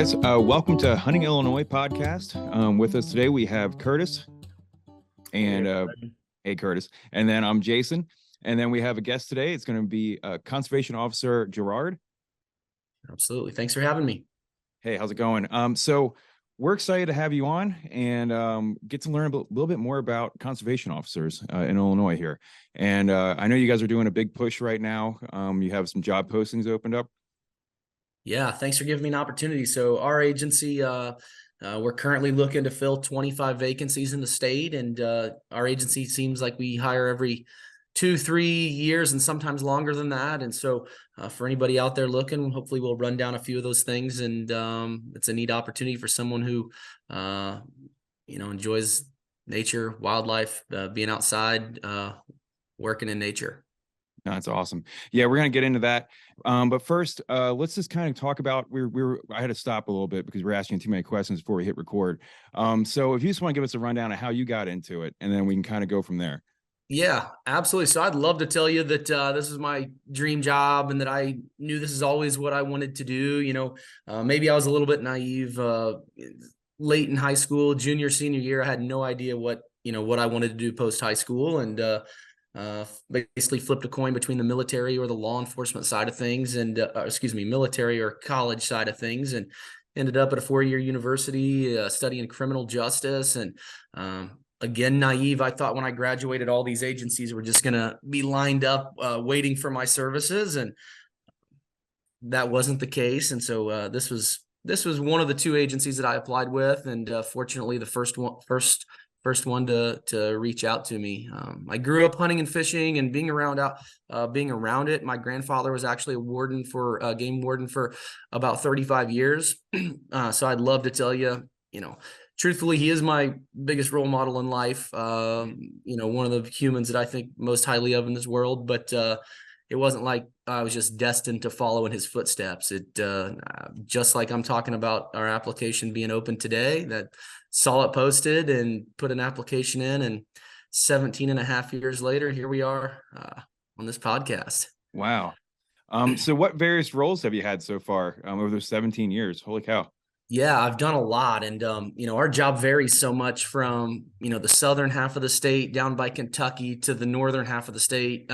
guys, welcome to Hunting Illinois podcast. With us today we have Curtis and hey Curtis, and then I'm Jason, and then we have a guest today. It's going to be Conservation Officer Gerard. Absolutely. Thanks for having me. Hey, how's it going? So we're excited to have you on and get to learn a little bit more about conservation officers in Illinois here. And I know you guys are doing a big push right now. You have some job postings opened up. Yeah, thanks for giving me an opportunity. So our agency, we're currently looking to fill 25 vacancies in the state, and our agency seems like we hire every 2-3 years and sometimes longer than that. And so for anybody out there looking, hopefully we'll run down a few of those things, and it's a neat opportunity for someone who enjoys nature, wildlife, being outside, working in nature. That's awesome. Yeah, we're gonna get into that. But first, let's just kind of talk about. I had to stop a little bit because we're asking too many questions before we hit record. So if you just want to give us a rundown of how you got into it, and then we can kind of go from there. Yeah, absolutely. So I'd love to tell you that this is my dream job and that I knew this is always what I wanted to do. Maybe I was a little bit naive. Late in high school, junior, senior year, I had no idea what I wanted to do post high school, and basically flipped a coin between the military or the law enforcement side of things, and military or college side of things, and ended up at a 4-year university studying criminal justice. And again, naive, I thought when I graduated, all these agencies were just going to be lined up waiting for my services, and that wasn't the case. And so this was one of the 2 agencies that I applied with, and fortunately the first one to reach out to me. I grew up hunting and fishing and being around it. My grandfather was actually a game warden for about 35 years. So I'd love to tell you, truthfully, he is my biggest role model in life. One of the humans that I think most highly of in this world, but it wasn't like I was just destined to follow in his footsteps. It just like I'm talking about our application being open today, that saw it posted and put an application in, and 17 and a half years later, here we are on this podcast. Wow. So what various roles have you had so far over those 17 years? Holy cow. Yeah, I've done a lot. And, our job varies so much from, the southern half of the state down by Kentucky to the northern half of the state.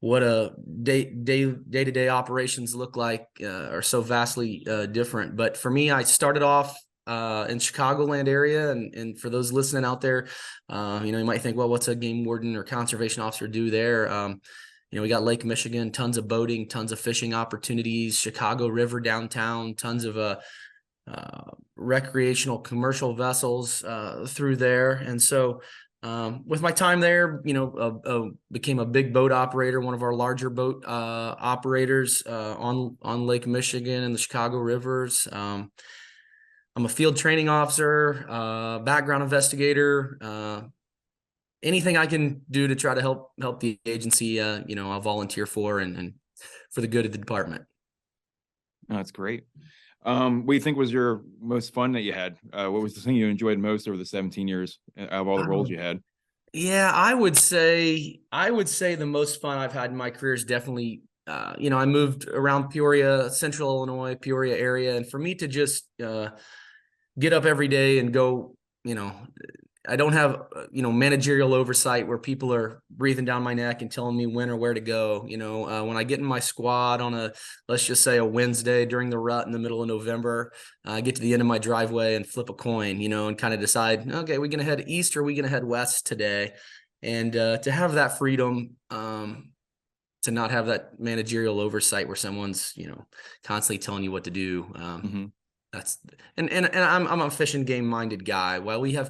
What a day-to-day operations look like are so vastly different. But for me, I started off in Chicagoland area. And for those listening out there, you might think, well, what's a game warden or conservation officer do there? We got Lake Michigan, tons of boating, tons of fishing opportunities, Chicago River downtown, tons of recreational commercial vessels through there. And so with my time there, became a big boat operator, one of our larger boat operators on Lake Michigan and the Chicago rivers. I'm a field training officer, background investigator, anything I can do to try to help the agency, I'll volunteer for and for the good of the department. Oh, that's great. What do you think was your most fun that you had? What was the thing you enjoyed most over the 17 years of all the roles you had? Yeah, I would say the most fun I've had in my career is definitely, I moved around Peoria, Central Illinois, Peoria area. And for me to just get up every day and go, I don't have, managerial oversight where people are breathing down my neck and telling me when or where to go. When I get in my squad on let's just say a Wednesday during the rut in the middle of November, I get to the end of my driveway and flip a coin, and kind of decide, okay, are we going to head east or are we going to head west today? And to have that freedom, to not have that managerial oversight where someone's, constantly telling you what to do. That's and I'm a fish and game minded guy. While we have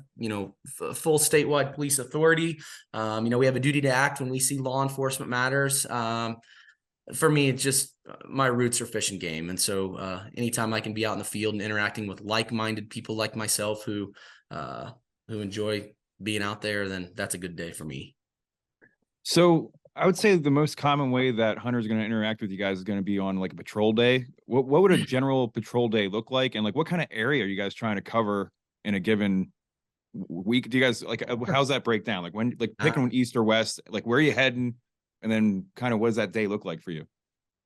full statewide police authority, we have a duty to act when we see law enforcement matters. For me, it's just my roots are fish and game, and so anytime I can be out in the field and interacting with like-minded people like myself who enjoy being out there, then that's a good day for me. So I would say the most common way that hunters are going to interact with you guys is going to be on like a patrol day. What would a general patrol day look like? And like, what kind of area are you guys trying to cover in a given week? Do you guys like, how's that break down? Like when, like picking east or west, like where are you heading? And then kind of what does that day look like for you?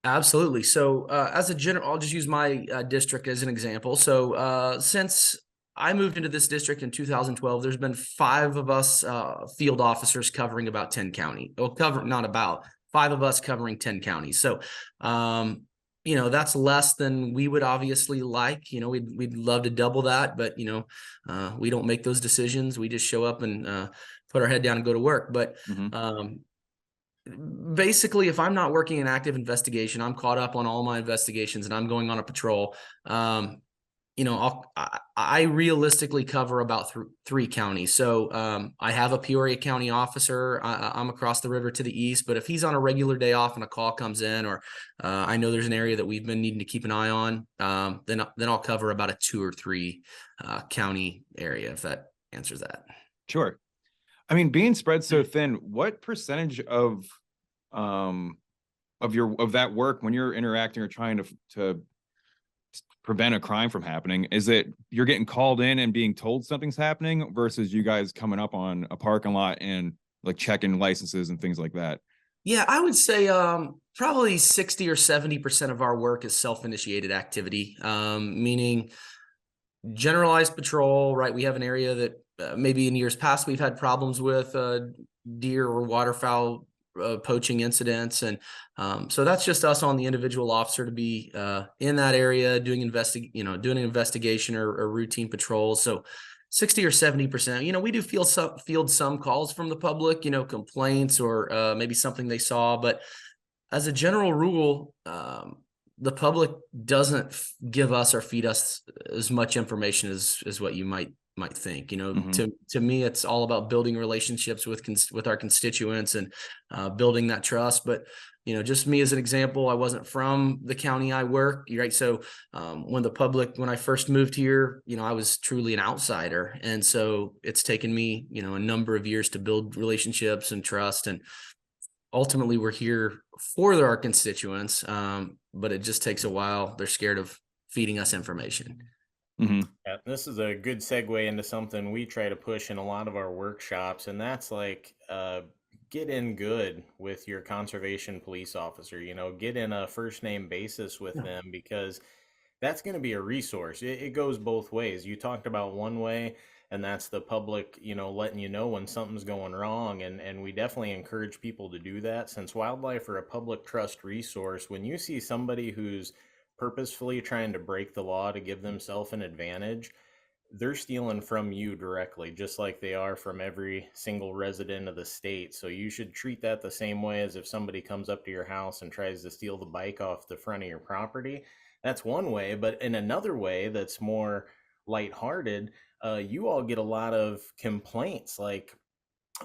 Absolutely. So, as a general, I'll just use my district as an example. So, since I moved into this district in 2012, there's been 5 of us field officers covering about 10 county. Well, cover not about 5 of us covering 10 counties. So, that's less than we would obviously like. We'd love to double that, but we don't make those decisions. We just show up and put our head down and go to work. But Hmm. basically, if I'm not working an active investigation, I'm caught up on all my investigations and I'm going on a patrol. I realistically cover about 3 counties. So I have a Peoria County officer. I'm across the river to the east, but if he's on a regular day off and a call comes in, or I know there's an area that we've been needing to keep an eye on, then I'll cover about a 2 or 3 county area, if that answers that. Sure. I mean, being spread so thin, what percentage of that work when you're interacting or trying to prevent a crime from happening, is it you're getting called in and being told something's happening versus you guys coming up on a parking lot and like checking licenses and things like that? Yeah, I would say probably 60 or 70% of our work is self-initiated activity, meaning generalized patrol, right? We have an area that maybe in years past we've had problems with deer or waterfowl poaching incidents, and so that's just us on the individual officer to be in that area doing doing an investigation or routine patrols. So 60 or 70%, we do field some calls from the public, complaints or maybe something they saw, but as a general rule, the public doesn't give us or feed us as much information as what you might think. To me, it's all about building relationships with our constituents and building that trust. But just me as an example, I wasn't from the county I work, right? So when I first moved here, I was truly an outsider, and so it's taken me a number of years to build relationships and trust, and ultimately we're here for our constituents, but it just takes a while. They're scared of feeding us information. Hmm. Yeah, this is a good segue into something we try to push in a lot of our workshops, and that's like get in good with your conservation police officer. Get in a first name basis with them, because that's going to be a resource. It goes both ways. You talked about one way, and that's the public, letting you know when something's going wrong. And we definitely encourage people to do that, since wildlife are a public trust resource. When you see somebody who's purposefully trying to break the law to give themselves an advantage, they're stealing from you directly, just like they are from every single resident of the state. So you should treat that the same way as if somebody comes up to your house and tries to steal the bike off the front of your property. That's one way. But in another way that's more lighthearted, you all get a lot of complaints, like,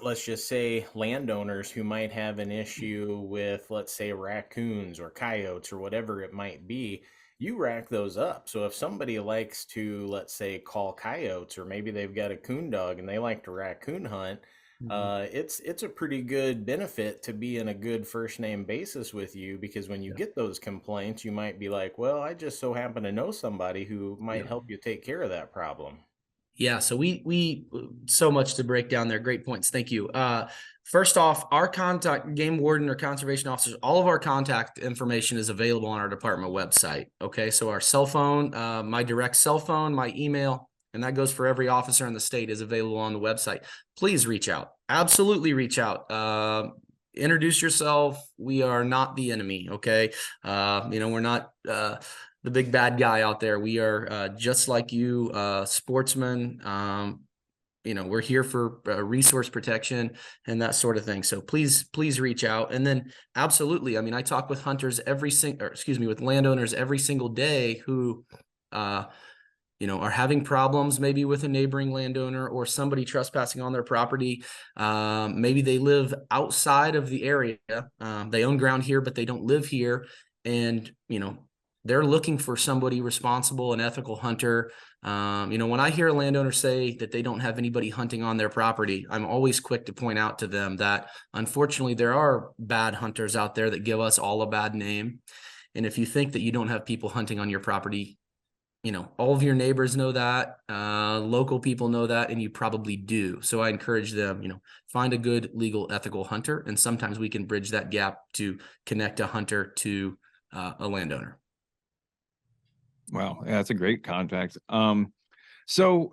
let's just say, landowners who might have an issue with, let's say, raccoons or coyotes or whatever it might be. You rack those up. So if somebody likes to, let's say, call coyotes, or maybe they've got a coon dog and they like to raccoon hunt, it's a pretty good benefit to be in a good first name basis with you, because when you get those complaints, you might be like, well, I just so happen to know somebody who might help you take care of that problem. Yeah, so we so much to break down there. Great points. Thank you. First off, our contact, game warden or conservation officers, all of our contact information is available on our department website. Okay, so our cell phone, my direct cell phone, my email, and that goes for every officer in the state, is available on the website. Please reach out. Absolutely reach out. Introduce yourself. We are not the enemy. Okay, we're not the big bad guy out there. We are just like you, sportsmen. We're here for resource protection and that sort of thing. So please reach out. And then absolutely, I talk with hunters with landowners every single day who, are having problems maybe with a neighboring landowner or somebody trespassing on their property. Maybe they live outside of the area. They own ground here, but they don't live here. And, they're looking for somebody responsible and ethical hunter. When I hear a landowner say that they don't have anybody hunting on their property, I'm always quick to point out to them that unfortunately there are bad hunters out there that give us all a bad name. And if you think that you don't have people hunting on your property, all of your neighbors know that, local people know that, and you probably do. So I encourage them, find a good, legal, ethical hunter. And sometimes we can bridge that gap to connect a hunter to a landowner. Wow, yeah, that's a great contact. So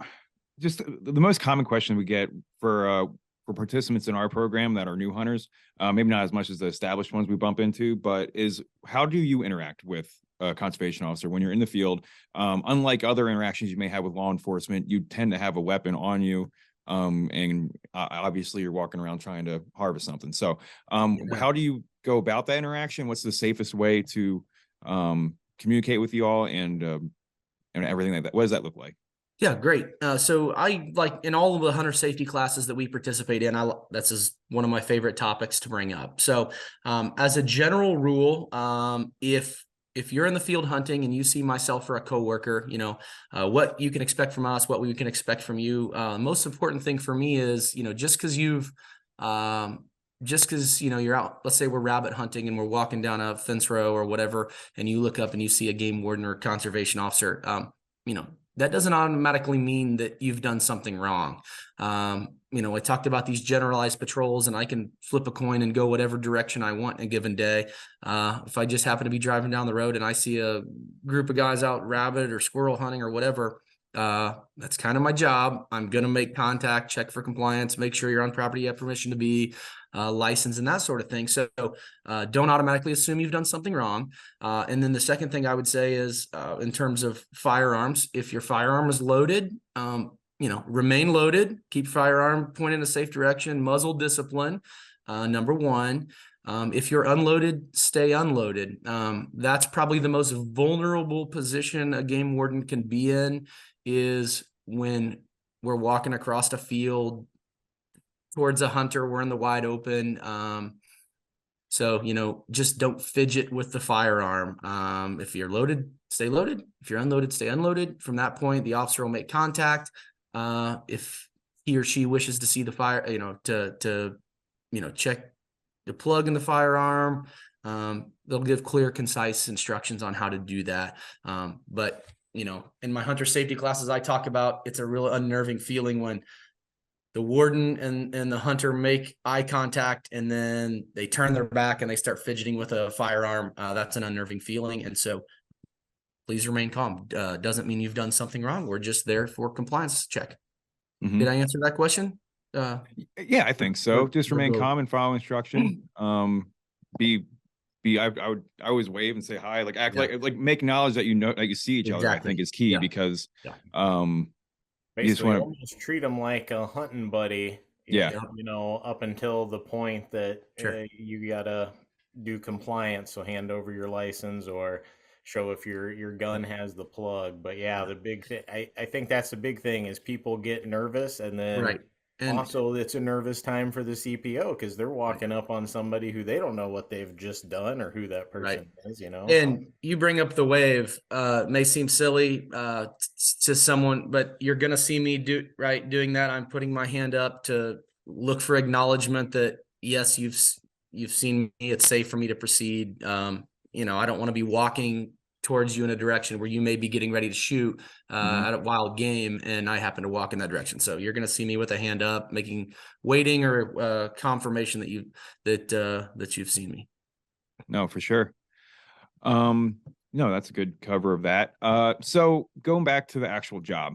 just the most common question we get for participants in our program that are new hunters, maybe not as much as the established ones we bump into, but is how do you interact with a conservation officer when you're in the field? Unlike other interactions you may have with law enforcement, you tend to have a weapon on you. And obviously you're walking around trying to harvest something. So how do you go about that interaction? What's the safest way to communicate with you all and everything like that? What does that look like? Yeah, great. So I like in all of the hunter safety classes that we participate in, this is one of my favorite topics to bring up. So as a general rule, if you're in the field hunting and you see myself or a coworker, what you can expect from us, what we can expect from you. Most important thing for me is, just because you're out, let's say we're rabbit hunting and we're walking down a fence row or whatever, and you look up and you see a game warden or conservation officer, that doesn't automatically mean that you've done something wrong. I talked about these generalized patrols, and I can flip a coin and go whatever direction I want in a given day. If I just happen to be driving down the road and I see a group of guys out rabbit or squirrel hunting or whatever, that's kind of my job. I'm going to make contact, check for compliance, make sure you're on property you have permission to be, license and that sort of thing. So don't automatically assume you've done something wrong. And then the second thing I would say is in terms of firearms, if your firearm is loaded, remain loaded, keep firearm pointed in a safe direction, muzzle discipline, number one. If you're unloaded, stay unloaded. That's probably the most vulnerable position a game warden can be in, is when we're walking across a field towards a hunter, we're in the wide open. So, just don't fidget with the firearm. If you're loaded, stay loaded. If you're unloaded, stay unloaded. From that point, the officer will make contact. If he or she wishes to see the fire, to check the plug in the firearm, they'll give clear, concise instructions on how to do that. But in my hunter safety classes, I talk about, it's a real unnerving feeling when the warden and the hunter make eye contact and then they turn their back and they start fidgeting with a firearm. That's an unnerving feeling. And so please remain calm. Doesn't mean you've done something wrong. We're just there for compliance check. Mm-hmm. Did I answer that question? Yeah, I think so. Just remain calm and follow instruction. I always wave and say hi, like act like make knowledge that that you see each other. I think is key because basically almost treat them like a hunting buddy. Up until the point that you gotta do compliance, so hand over your license or show if your gun has the plug. But the big thing, I think that's the big thing, is people get nervous, and then and also it's a nervous time for the CPO because they're walking up on somebody who they don't know what they've just done or who that person is, And you bring up the wave, may seem silly to someone, but you're going to see me doing that. I'm putting my hand up to look for acknowledgement that yes, you've seen me. It's safe for me to proceed. I don't want to be walking towards you in a direction where you may be getting ready to shoot at a wild game, and I happen to walk in that direction. So you're going to see me with a hand up, waiting or confirmation that you've seen me. No, for sure. No, that's a good cover of that. So going back to the actual job,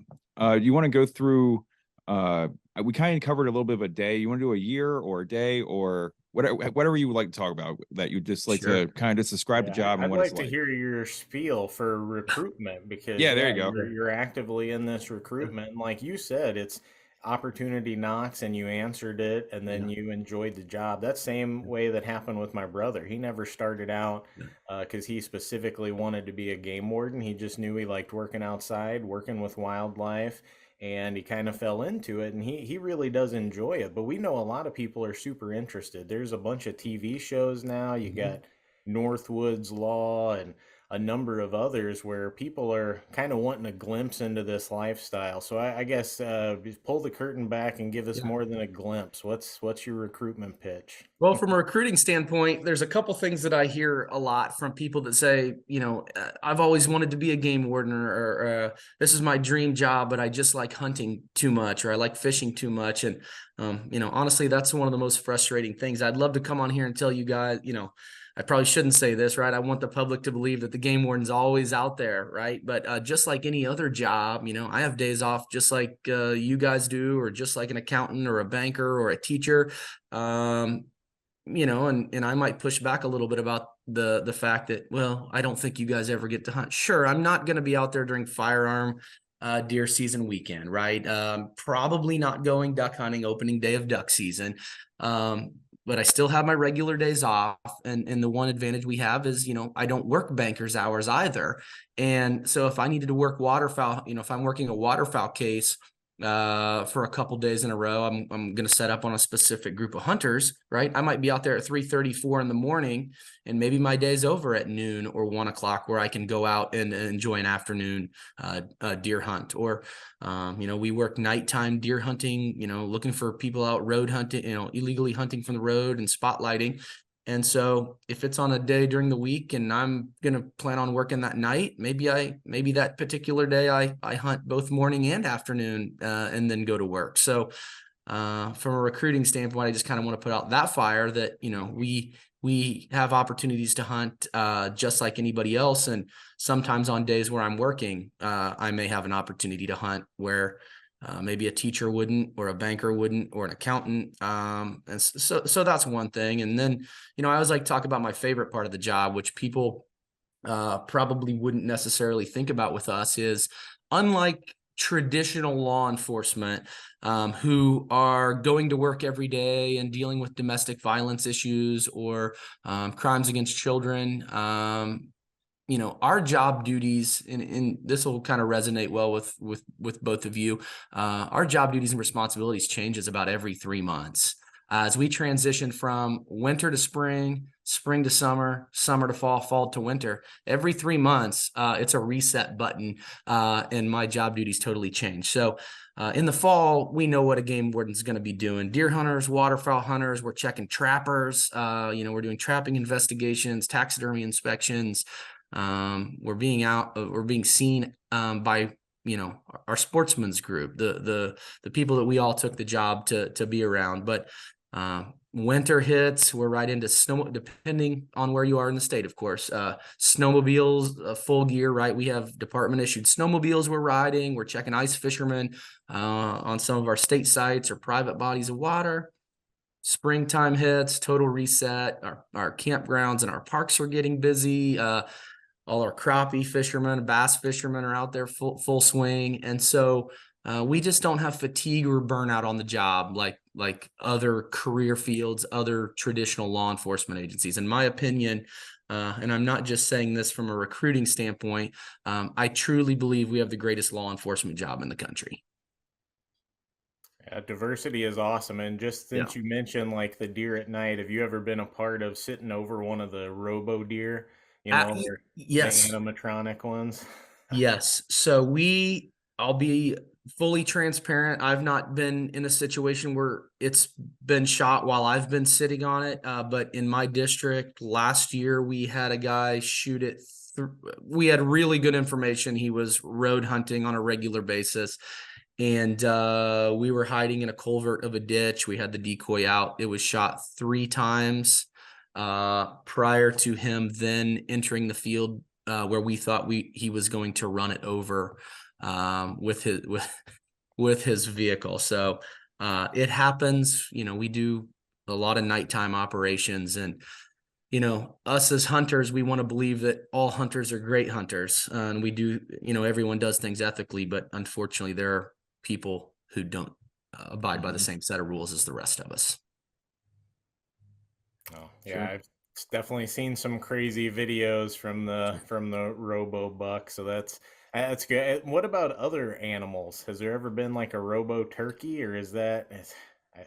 you want to go through, we kind of covered a little bit of a day. You want to do a year or a day or whatever you would like to talk about that you just like to kind of just describe the job and what it's like. I'd like to hear your spiel for recruitment because there you go. You're actively in this recruitment. And like you said, it's opportunity knocks and you answered it and then you enjoyed the job. That same way that happened with my brother. He never started out because he specifically wanted to be a game warden. He just knew he liked working outside, working with wildlife. And he kind of fell into it, and he really does enjoy it. But we know a lot of people are super interested. There's a bunch of TV shows now. You got Northwoods Law and a number of others where people are kind of wanting a glimpse into this lifestyle. So I guess pull the curtain back and give us more than a glimpse. What's your recruitment pitch? Well, from a recruiting standpoint, there's a couple things that I hear a lot from people that say, I've always wanted to be a game warden, or this is my dream job, but I just like hunting too much, or I like fishing too much. And, honestly, that's one of the most frustrating things. I'd love to come on here and tell you guys, I probably shouldn't say this, right? I want the public to believe that the game warden's always out there, right? But just like any other job, I have days off just like you guys do, or just like an accountant or a banker or a teacher. And I might push back a little bit about the fact that, well, I don't think you guys ever get to hunt. Sure, I'm not going to be out there during firearm deer season weekend, right? Probably not going duck hunting opening day of duck season. But I still have my regular days off. And the one advantage we have is, I don't work banker's hours either. And so if I needed to work waterfowl, if I'm working a waterfowl case for a couple days in a row, I'm going to set up on a specific group of hunters, right? I might be out there at 3:34 in the morning, and maybe my day's over at noon or 1 o'clock, where I can go out and enjoy an afternoon deer hunt. Or we work nighttime deer hunting, looking for people out road hunting, illegally hunting from the road and spotlighting. And so if it's on a day during the week and I'm going to plan on working that night, maybe that particular day I hunt both morning and afternoon and then go to work. So from a recruiting standpoint, I just kind of want to put out that fire that, we have opportunities to hunt just like anybody else. And sometimes on days where I'm working, I may have an opportunity to hunt where maybe a teacher wouldn't, or a banker wouldn't, or an accountant. And so that's one thing. And then, I always like to talk about my favorite part of the job, which people probably wouldn't necessarily think about with us, is unlike traditional law enforcement who are going to work every day and dealing with domestic violence issues or crimes against children. Our job duties, and this will kind of resonate well with both of you. Our job duties and responsibilities changes about every 3 months. As we transition from winter to spring, spring to summer, summer to fall, fall to winter, every 3 months, it's a reset button, and my job duties totally change. So in the fall, we know what a game warden's going to be doing. Deer hunters, waterfowl hunters, we're checking trappers. We're doing trapping investigations, taxidermy inspections. We're being seen by our sportsman's group, the people that we all took the job to be around. But winter hits, we're right into snow, depending on where you are in the state, of course. Snowmobiles, full gear, right? We have department issued snowmobiles we're riding. We're checking ice fishermen on some of our state sites or private bodies of water. Springtime hits, total reset. Our campgrounds and our parks are getting busy. All our crappie fishermen, bass fishermen are out there full swing. And so we just don't have fatigue or burnout on the job like other career fields, other traditional law enforcement agencies. In my opinion, and I'm not just saying this from a recruiting standpoint, I truly believe we have the greatest law enforcement job in the country. Yeah, diversity is awesome. And just since you mentioned like the deer at night, have you ever been a part of sitting over one of the robo deer, or the Yes. animatronic ones? Yes. So I'll be fully transparent. I've not been in a situation where it's been shot while I've been sitting on it. But in my district last year, we had a guy shoot it. We had really good information. He was road hunting on a regular basis. And we were hiding in a culvert of a ditch. We had the decoy out. It was shot 3 times prior to him then entering the field where we thought he was going to run it over with his vehicle. So it happens. We do a lot of nighttime operations, and us as hunters, we want to believe that all hunters are great hunters, and we do. Everyone does things ethically, but unfortunately, there are people who don't abide by the same set of rules as the rest of us. Oh, yeah, I've definitely seen some crazy videos from the robo buck, so that's good. What about other animals? Has there ever been like a robo turkey, or is that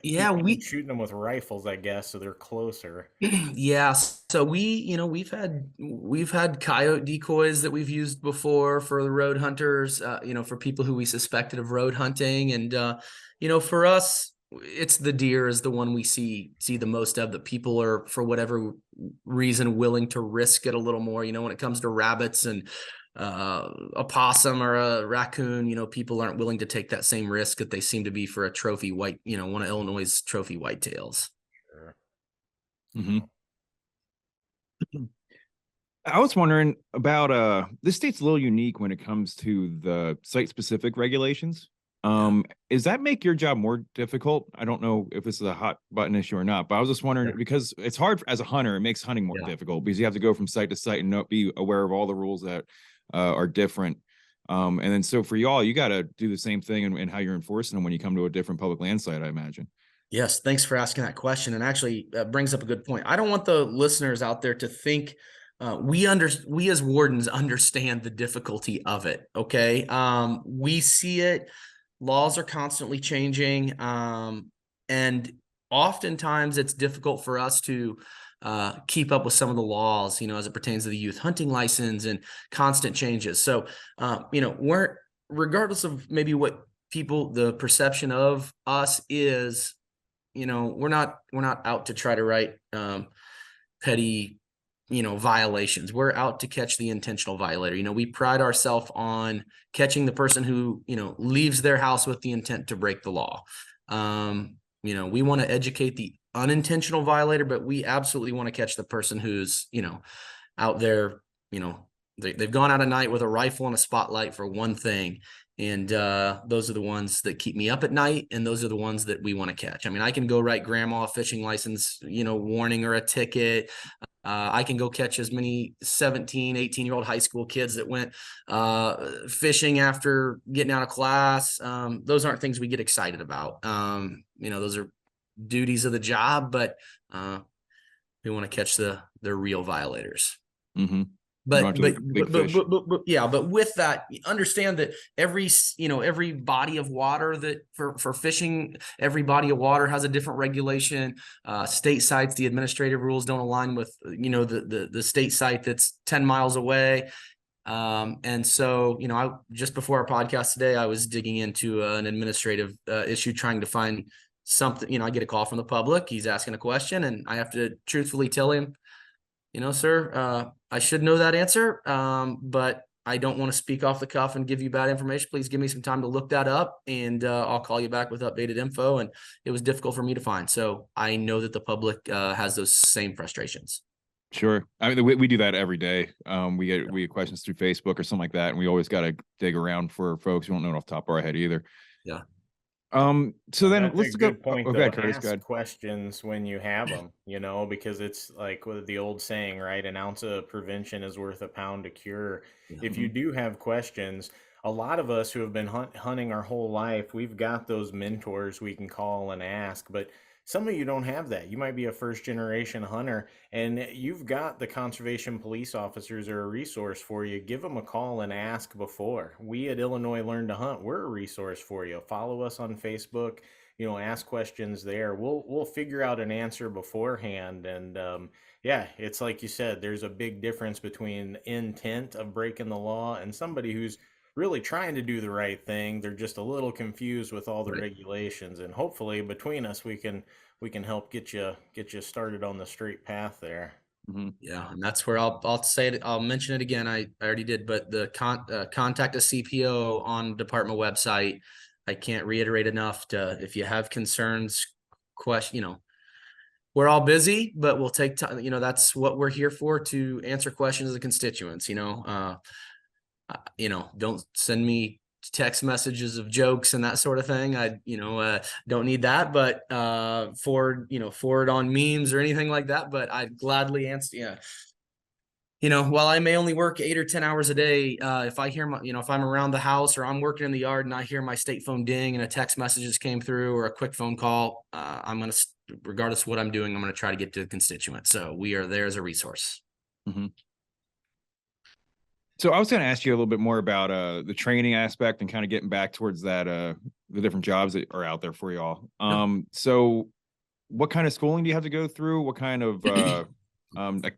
Yeah, people been shooting them with rifles, I guess, so they're closer? Yeah, so we've had coyote decoys that we've used before for the road hunters, for people who we suspected of road hunting. And for us, it's the deer is the one we see the most of, that people are, for whatever reason, willing to risk it a little more. When it comes to rabbits and a possum or a raccoon, people aren't willing to take that same risk that they seem to be for a trophy one of Illinois' trophy whitetails. Sure. Mm-hmm. I was wondering about this state's a little unique when it comes to the site specific regulations. Yeah. Does that make your job more difficult? I don't know if this is a hot button issue or not, but I was just wondering because it's hard as a hunter, it makes hunting more Yeah. difficult because you have to go from site to site and be aware of all the rules that are different. And then so for y'all, you got to do the same thing and how you're enforcing them when you come to a different public land site, I imagine. Yes, thanks for asking that question. And actually, brings up a good point. I don't want the listeners out there to think we as wardens understand the difficulty of it. Okay, we see it. Laws are constantly changing, and oftentimes it's difficult for us to keep up with some of the laws. As it pertains to the youth hunting license and constant changes. So, we're regardless of maybe what the perception of us is, we're not out to try to write petty, violations. We're out to catch the intentional violator. We pride ourselves on catching the person who, leaves their house with the intent to break the law. We want to educate the unintentional violator, but we absolutely want to catch the person who's, out there, they've gone out at night with a rifle and a spotlight for one thing. And those are the ones that keep me up at night. And those are the ones that we want to catch. I mean, I can go write grandma a fishing license, warning or a ticket. I can go catch as many 17, 18-year-old high school kids that went fishing after getting out of class. Those aren't things we get excited about. Those are duties of the job, but we want to catch the real violators. Mm-hmm. But yeah, but with that, understand that every body of water that for fishing, every body of water has a different regulation. State sites, the administrative rules don't align with the state site that's 10 miles away. And so, I just before our podcast today, I was digging into an administrative issue, trying to find something. I get a call from the public. He's asking a question, and I have to truthfully tell him, sir, I should know that answer, but I don't want to speak off the cuff and give you bad information. Please give me some time to look that up, and I'll call you back with updated info. And it was difficult for me to find. So I know that the public has those same frustrations. Sure. I mean, we do that every day. We get questions through Facebook or something like that, and we always got to dig around for folks who don't know it off the top of our head either. Yeah. So then that's let's a go. good point, Oh, though. go ahead, Curtis. Ask Go ahead. questions when you have them, because it's like with the old saying, right? An ounce of prevention is worth a pound of cure. Yeah. If you do have questions, a lot of us who have been hunting our whole life, we've got those mentors we can call and ask, but some of you don't have that. You might be a first generation hunter and you've got the conservation police officers are a resource for you. Give them a call and ask before. We at Illinois Learn to Hunt, we're a resource for you. Follow us on Facebook, ask questions there. We'll figure out an answer beforehand. And yeah, it's like you said, there's a big difference between intent of breaking the law and somebody who's really trying to do the right thing. They're just a little confused with all the regulations, and hopefully between us we can help get you started on the straight path there. Mm-hmm. Yeah, and that's where I'll say it. I'll mention it again. I already did, but the contact a CPO on department website. I can't reiterate enough to, if you have concerns, we're all busy, but we'll take time. That's what we're here for, to answer questions of the constituents. Don't send me text messages of jokes and that sort of thing. I don't need that, but forward on memes or anything like that. But I'd gladly answer. Yeah. While I may only work 8 or 10 hours a day, if I hear if I'm around the house or I'm working in the yard and I hear my state phone ding and a text message just came through or a quick phone call, I'm going to, regardless of what I'm doing, I'm going to try to get to the constituent. So we are there as a resource. Mm-hmm. So I was going to ask you a little bit more about the training aspect and kind of getting back towards that the different jobs that are out there for y'all. So what kind of schooling do you have to go through? What kind of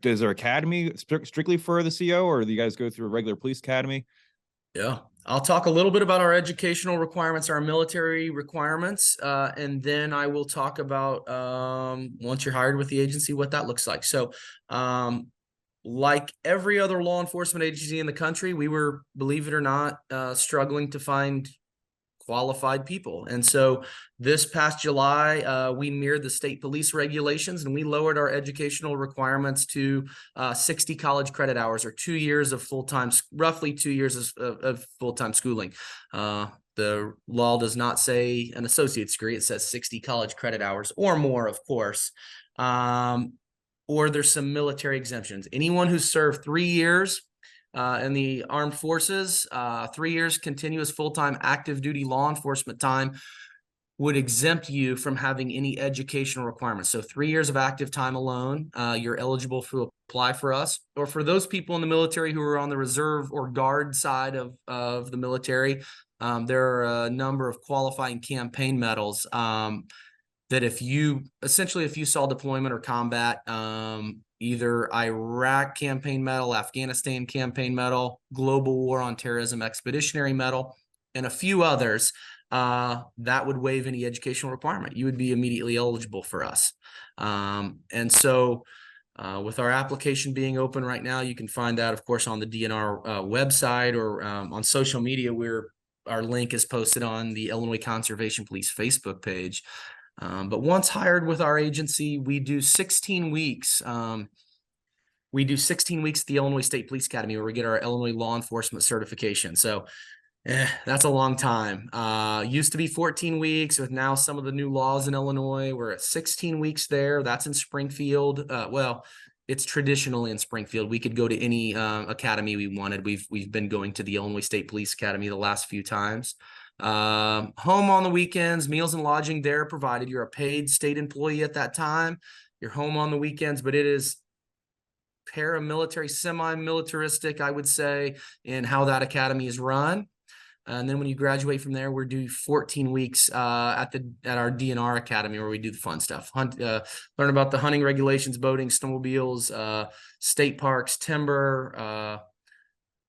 is there academy strictly for the CO, or do you guys go through a regular police academy? Yeah, I'll talk a little bit about our educational requirements, our military requirements, and then I will talk about once you're hired with the agency, what that looks like. So like every other law enforcement agency in the country, we were, believe it or not, struggling to find qualified people. And so this past July, we mirrored the state police regulations, and we lowered our educational requirements to 60 college credit hours, or 2 years of full-time, roughly 2 years of full-time schooling. The law does not say an associate's degree. It says 60 college credit hours or more, of course. Or there's some military exemptions. Anyone who served 3 years in the armed forces, 3 years continuous full-time active duty law enforcement time would exempt you from having any educational requirements. So 3 years of active time alone, you're eligible to apply for us. Or for those people in the military who are on the reserve or guard side of the military, there are a number of qualifying campaign medals that if you saw deployment or combat, either Iraq campaign medal, Afghanistan campaign medal, Global War on Terrorism expeditionary medal, and a few others, that would waive any educational requirement. You would be immediately eligible for us. And so with our application being open right now, you can find that, of course, on the DNR website, or on social media, where our link is posted on the Illinois Conservation Police Facebook page. But once hired with our agency, we do 16 weeks. We do 16 weeks at the Illinois State Police Academy, where we get our Illinois law enforcement certification. So that's a long time. Used to be 14 weeks. With now some of the new laws in Illinois, we're at 16 weeks there. That's in Springfield. Well, it's traditionally in Springfield. We could go to any academy we wanted. We've been going to the Illinois State Police Academy the last few times. Home on the weekends, meals and lodging there provided. You're a paid state employee at that time. You're home on the weekends, but it is paramilitary, semi-militaristic, I would say, in how that academy is run. And then when you graduate from there, we're doing 14 weeks at our DNR academy, where we do the fun stuff. Learn about the hunting regulations, boating, snowmobiles, state parks, timber,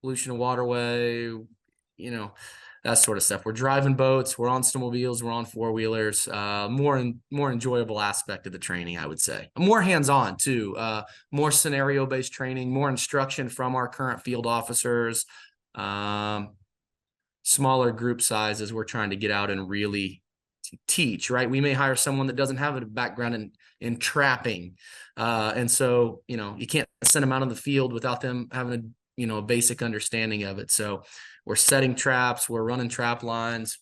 pollution of waterway, that sort of stuff. We're driving boats, we're on snowmobiles, we're on four-wheelers. More enjoyable aspect of the training, I would say. More hands-on too. More scenario-based training, more instruction from our current field officers. Smaller group sizes. We're trying to get out and really teach, right? We may hire someone that doesn't have a background in trapping. And so, you can't send them out on the field without them having a basic understanding of it. So we're setting traps, we're running trap lines.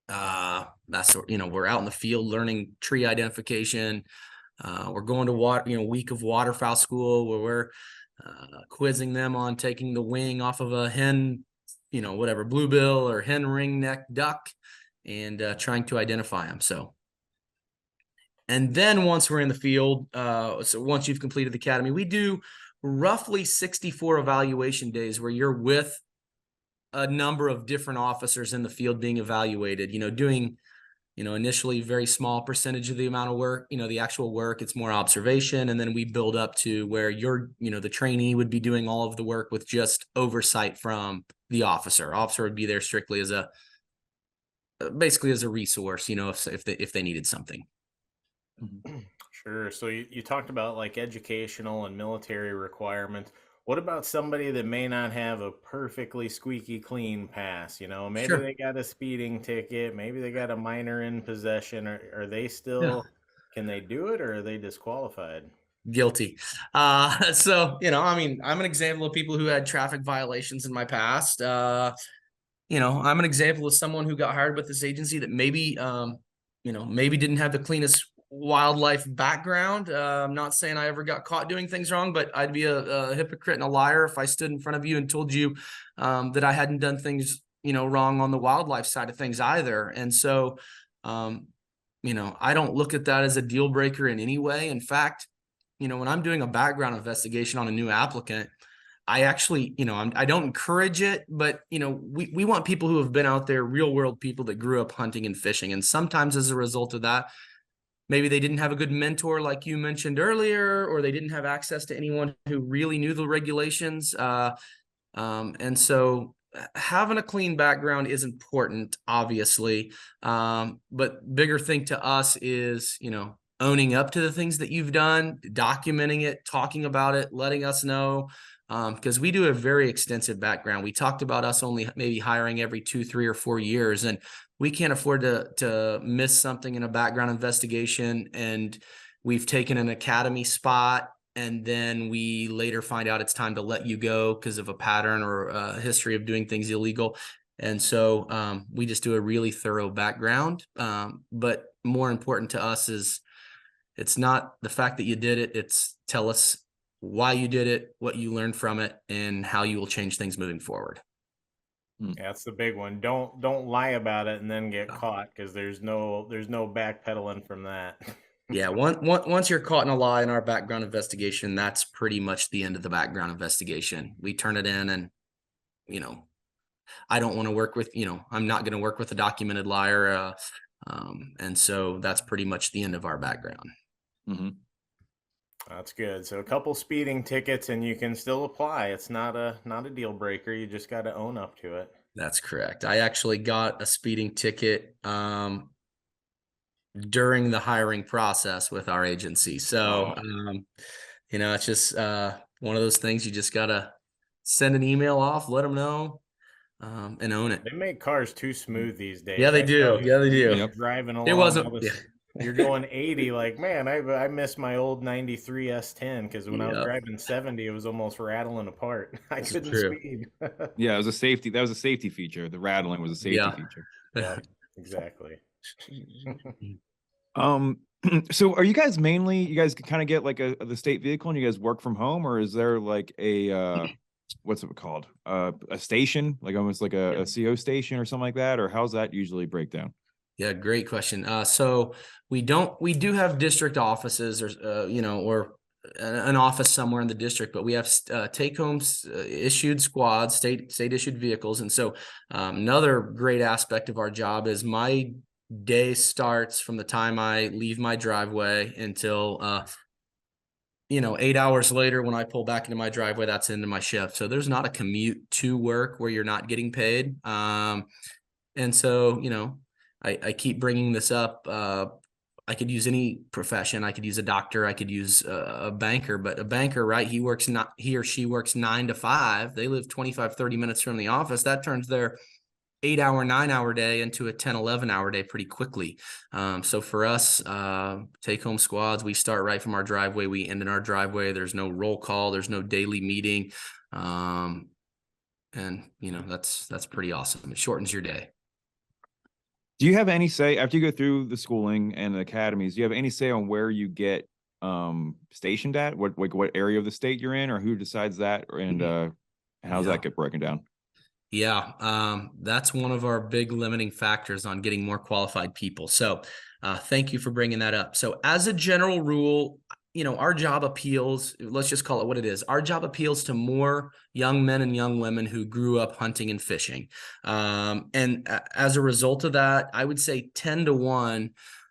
We're out in the field learning tree identification. We're going to week of waterfowl school, where we're quizzing them on taking the wing off of a hen, bluebill or hen ringneck duck, and trying to identify them. So, and then once we're in the field, so once you've completed the academy, we do roughly 64 evaluation days, where you're with a number of different officers in the field being evaluated, doing, initially very small percentage of the amount of work, the actual work. It's more observation. And then we build up to where the trainee would be doing all of the work with just oversight from the officer. Officer would be there strictly as basically as a resource, if they needed something. Sure. So you talked about like educational and military requirements. What about somebody that may not have a perfectly squeaky clean pass? Maybe Sure. they got a speeding ticket, maybe they got a minor in possession. Are they still, can they do it, or are they disqualified? Guilty. So, I'm an example of people who had traffic violations in my past. I'm an example of someone who got hired with this agency that maybe didn't have the cleanest wildlife background. I'm not saying I ever got caught doing things wrong, but I'd be a hypocrite and a liar if I stood in front of you and told you that I hadn't done things, wrong on the wildlife side of things either. And so, I don't look at that as a deal breaker in any way. In fact, when I'm doing a background investigation on a new applicant, I actually, I don't encourage it, but, we want people who have been out there, real world people that grew up hunting and fishing. And sometimes as a result of that, maybe they didn't have a good mentor, like you mentioned earlier, or they didn't have access to anyone who really knew the regulations. And so having a clean background is important, obviously. But bigger thing to us is, owning up to the things that you've done, documenting it, talking about it, letting us know. Because we do a very extensive background. We talked about us only maybe hiring every 2, 3, or 4 years. And we can't afford to miss something in a background investigation, and we've taken an academy spot, and then we later find out it's time to let you go because of a pattern or a history of doing things illegal. And so we just do a really thorough background. But more important to us is it's not the fact that you did it. It's tell us why you did it, what you learned from it, and how you will change things moving forward. Yeah, that's the big one. Don't lie about it and then get caught, because there's no backpedaling from that. Yeah, once you're caught in a lie in our background investigation, that's pretty much the end of the background investigation. We turn it in, and I don't want to work with, I'm not going to work with a documented liar. And so that's pretty much the end of our background. Mm-hmm. That's good. So a couple speeding tickets and you can still apply. It's not a deal breaker. You just got to own up to it. That's correct. I actually got a speeding ticket during the hiring process with our agency. So, it's just one of those things. You just got to send an email off, let them know, and own it. They make cars too smooth these days. Yeah, they do. Yeah, they do. Yep. Driving along. It wasn't. You're going 80, like, man, I miss my old 93 S10, because when I was driving 70, it was almost rattling apart. I couldn't speed. Yeah, it was a safety. That was a safety feature. The rattling was a safety feature. Yeah, exactly. So are you guys kind of get like the state vehicle and you guys work from home, or is there like a what's it called? A station, like almost like a CO station or something like that, or how's that usually break down? Yeah, great question. So we do have district offices, or or an office somewhere in the district, but we have take homes issued squads, state issued vehicles. And so another great aspect of our job is my day starts from the time I leave my driveway until 8 hours later when I pull back into my driveway. That's into my shift. So there's not a commute to work where you're not getting paid. And so I keep bringing this up. I could use any profession. I could use a doctor. I could use a banker, but a banker, right? He or she works 9 to 5. They live 25, 30 minutes from the office. That turns their 8-hour, 9-hour day into a 10, 11-hour day pretty quickly. So for us, take home squads, we start right from our driveway. We end in our driveway. There's no roll call. There's no daily meeting. And that's pretty awesome. It shortens your day. Do you have any say after you go through the schooling and the academies? Do you have any say on where you get stationed at? What area of the state you're in, or who decides that? And how does that get broken down? Yeah, that's one of our big limiting factors on getting more qualified people. So thank you for bringing that up. So as a general rule, our job appeals, let's just call it what it is. Our job appeals to more young men and young women who grew up hunting and fishing. And as a result of that, I would say 10 to 1,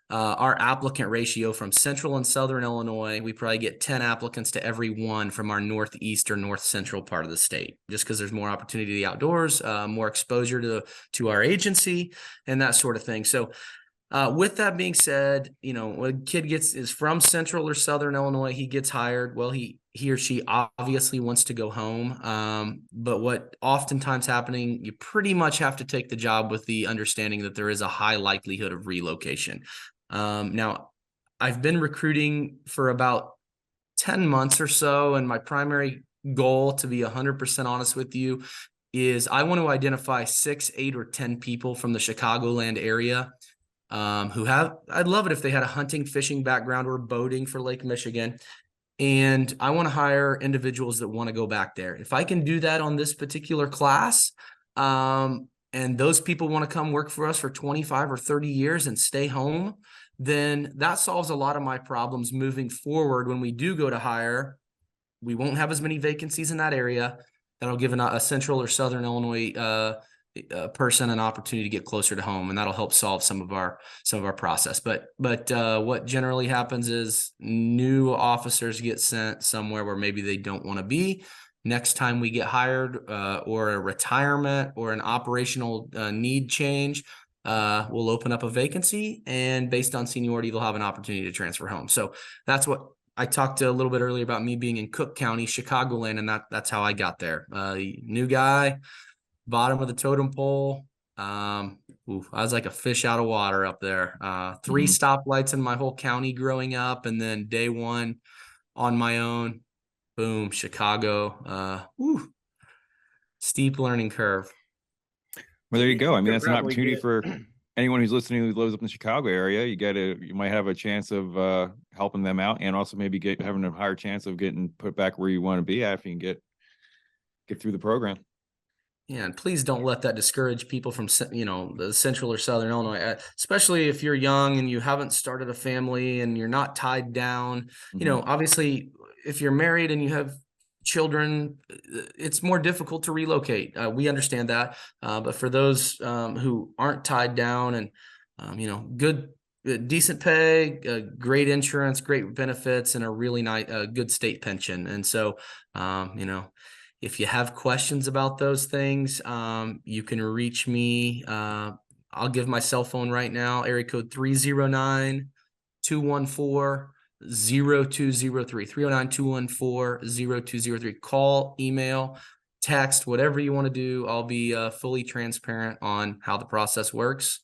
our applicant ratio from central and southern Illinois, we probably get 10 applicants to every one from our northeast or north central part of the state, just because there's more opportunity to the outdoors, more exposure to our agency and that sort of thing. So with that being said, when a kid is from central or southern Illinois, he gets hired. Well, he or she obviously wants to go home. But what oftentimes happening, you pretty much have to take the job with the understanding that there is a high likelihood of relocation. Now, I've been recruiting for about 10 months or so, and my primary goal, to be 100% honest with you, is I want to identify 6, 8, or 10 people from the Chicagoland area I'd love it if they had a hunting, fishing background or boating for Lake Michigan. And I want to hire individuals that want to go back there. If I can do that on this particular class, and those people want to come work for us for 25 or 30 years and stay home, then that solves a lot of my problems moving forward. When we do go to hire, we won't have as many vacancies in that area. That'll give a central or southern Illinois person an opportunity to get closer to home, and that'll help solve some of our process. But what generally happens is new officers get sent somewhere where maybe they don't want to be. Next time we get hired, or a retirement or an operational need change, we'll open up a vacancy, and based on seniority, they'll have an opportunity to transfer home. So that's what I talked a little bit earlier about me being in Cook County, Chicagoland, and that's how I got there. New guy, bottom of the totem pole. Ooh, I was like a fish out of water up there. 3 stoplights in my whole county growing up, and then day one on my own, boom, Chicago. Steep learning curve. Well, So there you you go. I mean, could that's an probably opportunity get for anyone who's listening who lives up in the Chicago area. You might have a chance of helping them out, and also maybe having a higher chance of getting put back where you want to be at if you can get through the program. Yeah, and please don't let that discourage people from, the central or southern Illinois, especially if you're young and you haven't started a family and you're not tied down. Obviously, if you're married and you have children, it's more difficult to relocate. We understand that. But for those who aren't tied down and, good, decent pay, great insurance, great benefits, and a really nice, good state pension. And so, if you have questions about those things, you can reach me. I'll give my cell phone right now, area code 309-214-0203, 309-214-0203. Call, email, text, whatever you want to do. I'll be fully transparent on how the process works.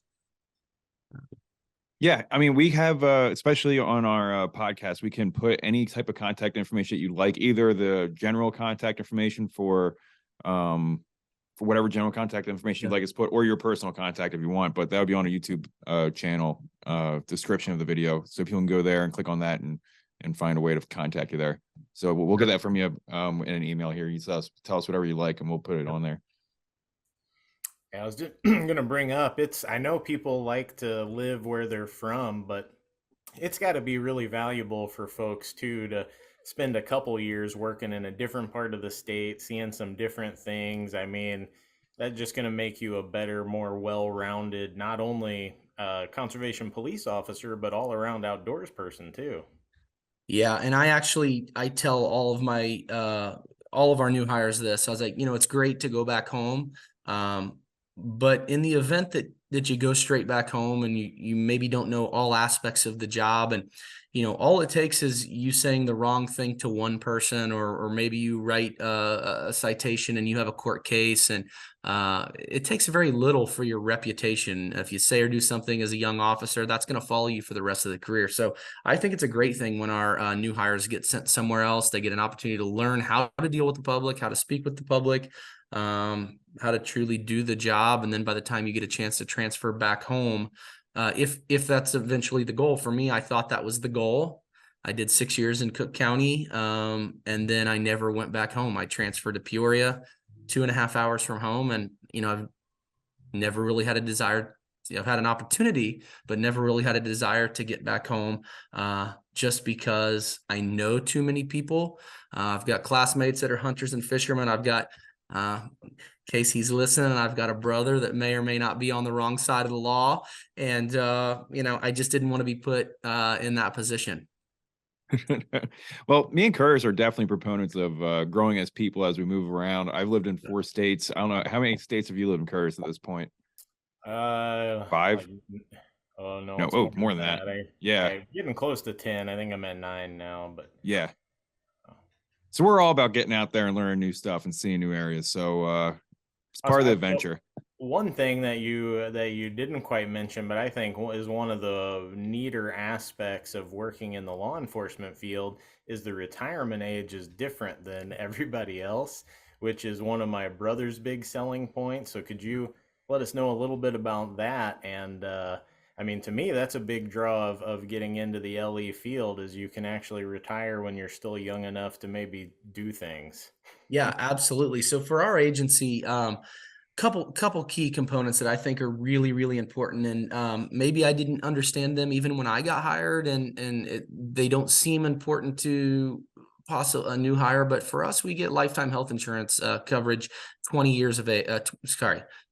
Yeah, I mean, we have, especially on our podcast, we can put any type of contact information that you'd like, either the general contact information for whatever general contact information you'd like us to put, or your personal contact if you want. But that would be on a YouTube channel description of the video, so people can go there and click on that and find a way to contact you there. So we'll get that from you in an email here. You tell us whatever you like, and we'll put it on there. I was just going to bring up, I know people like to live where they're from, but it's got to be really valuable for folks too to spend a couple years working in a different part of the state, seeing some different things. I mean, that's just going to make you a better, more well-rounded, not only conservation police officer, but all around outdoors person too. Yeah, and I tell all of my all of our new hires this. I was like, it's great to go back home. But in the event that you go straight back home and you maybe don't know all aspects of the job, and all it takes is you saying the wrong thing to one person, or maybe you write a citation and you have a court case, and it takes very little for your reputation. If you say or do something as a young officer, that's going to follow you for the rest of the career. So I think it's a great thing when our new hires get sent somewhere else. They get an opportunity to learn how to deal with the public, how to speak with the public, how to truly do the job. And then by the time you get a chance to transfer back home, if that's eventually the goal. For me, I thought that was the goal. I did 6 years in Cook County, and then I never went back home. I transferred to Peoria, 2.5 hours from home, and I've never really had a desire. I've had an opportunity, but never really had a desire to get back home, just because I know too many people. I've got classmates that are hunters and fishermen. I've got in case he's listening, I've got a brother that may or may not be on the wrong side of the law. And, I just didn't want to be put in that position. Well, me and Curtis are definitely proponents of growing as people as we move around. I've lived in 4 states. I don't know, how many states have you lived in, Curtis, at this point? 5? Oh no, No, it's more than that. Yeah, I'm getting close to 10. I think I'm at 9 now, but yeah. So we're all about getting out there and learning new stuff and seeing new areas. So it's part of the adventure. One thing that you didn't quite mention, but I think is one of the neater aspects of working in the law enforcement field, is the retirement age is different than everybody else, which is one of my brother's big selling points. So could you let us know a little bit about that? And I mean, to me, that's a big draw of getting into the LE field, is you can actually retire when you're still young enough to maybe do things. Yeah, absolutely. So for our agency, couple key components that I think are really, really important. And maybe I didn't understand them even when I got hired, and they don't seem important to possibly a new hire. But for us, we get lifetime health insurance coverage, 20 years of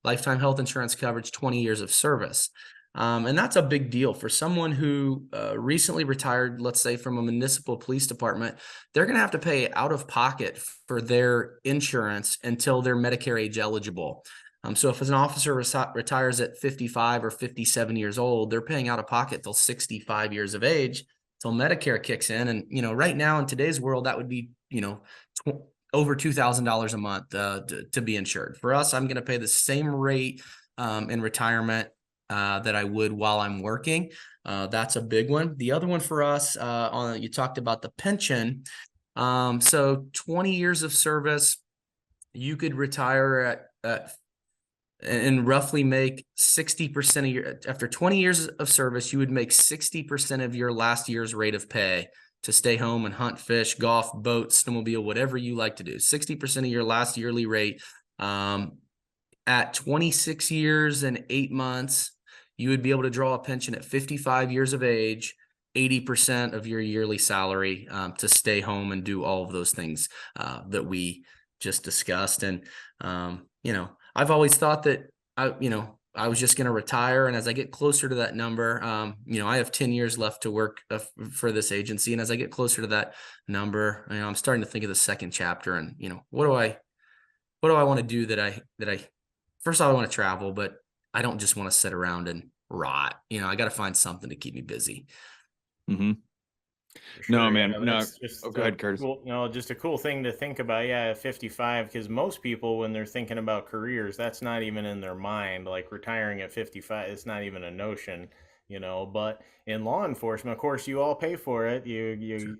lifetime health insurance coverage, 20 years of service. And that's a big deal for someone who recently retired, let's say from a municipal police department. They're going to have to pay out of pocket for their insurance until they're Medicare age eligible. So if an officer retires at 55 or 57 years old, they're paying out of pocket till 65 years of age, till Medicare kicks in. And, right now in today's world, that would be, over $2,000 a month to be insured. For us, I'm going to pay the same rate in retirement that I would while I'm working. That's a big one. The other one for us, you talked about the pension. So 20 years of service, you could retire at and roughly make 60% of your, after 20 years of service, you would make 60% of your last year's rate of pay to stay home and hunt, fish, golf, boat, snowmobile, whatever you like to do. 60% of your last yearly rate. At 26 years and 8 months, you would be able to draw a pension at 55 years of age, 80% of your yearly salary, to stay home and do all of those things that we just discussed. And, I've always thought that I was just going to retire. And as I get closer to that number, I have 10 years left to work for this agency. And as I get closer to that number, I'm starting to think of the second chapter and, what do I want to do that I first off, I want to travel, but I don't just want to sit around and rot. I got to find something to keep me busy. Mm-hmm. Sure, no, man. yeah, No. that's just Go ahead, Curtis. cool, just a cool thing to think about. Yeah, at 55, because most people, when they're thinking about careers, that's not even in their mind. Like retiring at 55, it's not even a notion, But in law enforcement, of course, you all pay for it. You